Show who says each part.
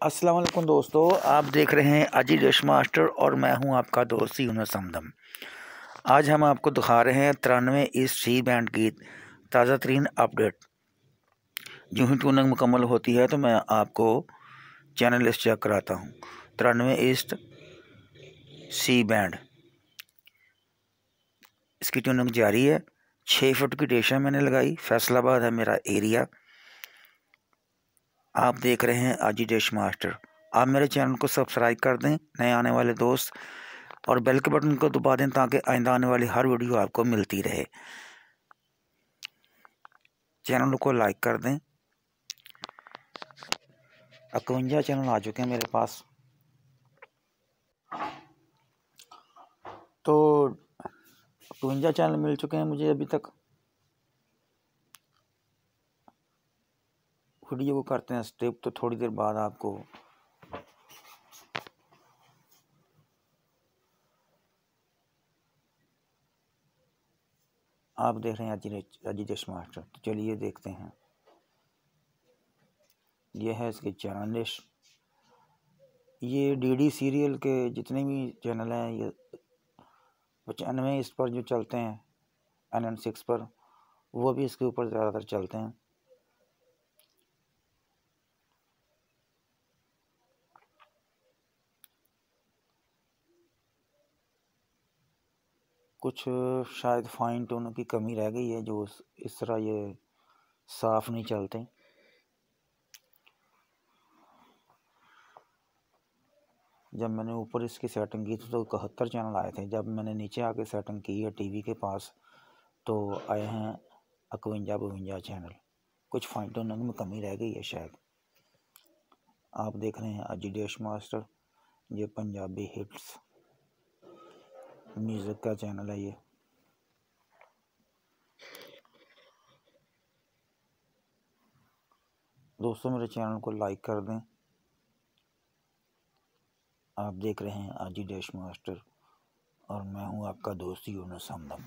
Speaker 1: अस्सलाम वालेकुम दोस्तों, आप देख रहे हैं अजी डिश मास्टर और मैं हूं आपका दोस्त यूनुस हमदम। आज हम आपको दिखा रहे हैं 93 ईस्ट सी बैंड की ताज़ा तरीन अपडेट। जो ही ट्यूनिंग मुकम्मल होती है तो मैं आपको चैनल लिस्ट चेक कराता हूं। 93 ईस्ट सी बैंड, इसकी ट्यूनिंग जारी है। 6 फुट की डेशा मैंने लगाई। फैसलाबाद है मेरा एरिया। आप देख रहे हैं अजी डिश मास्टर। आप मेरे चैनल को सब्सक्राइब कर दें नए आने वाले दोस्त, और बेल के बटन को दबा दें ताकि आइंदा आने वाली हर वीडियो आपको मिलती रहे। चैनल को लाइक कर दें। 51 चैनल आ चुके हैं मेरे पास, तो 52 चैनल मिल चुके हैं मुझे अभी तक। वीडियो को करते हैं स्टेप, तो थोड़ी देर बाद आपको आप देख रहे हैं अजी डिश मास्टर। तो चलिए देखते हैं। यह है इसके चैनल लिस्ट। ये डीडी सीरियल के जितने भी चैनल हैं, ये 95 इस पर जो चलते हैं NN6 पर, वो भी इसके ऊपर ज़्यादातर चलते हैं। कुछ शायद फाइन टून की कमी रह गई है, जो इस तरह ये साफ नहीं चलते। जब मैंने ऊपर इसकी सेटिंग की थी तो 71 चैनल आए थे। जब मैंने नीचे आके सेटिंग की है टीवी के पास, तो आए हैं 51-52 चैनल। कुछ फाइन टूनिंग में कमी रह गई है शायद। आप देख रहे हैं अजी डिश मास्टर। ये पंजाबी हिट्स म्यूज़िक का चैनल है। ये दोस्तों, मेरे चैनल को लाइक कर दें। आप देख रहे हैं अजी डिश मास्टर और मैं हूं आपका दोस्त यूनुस हमदम।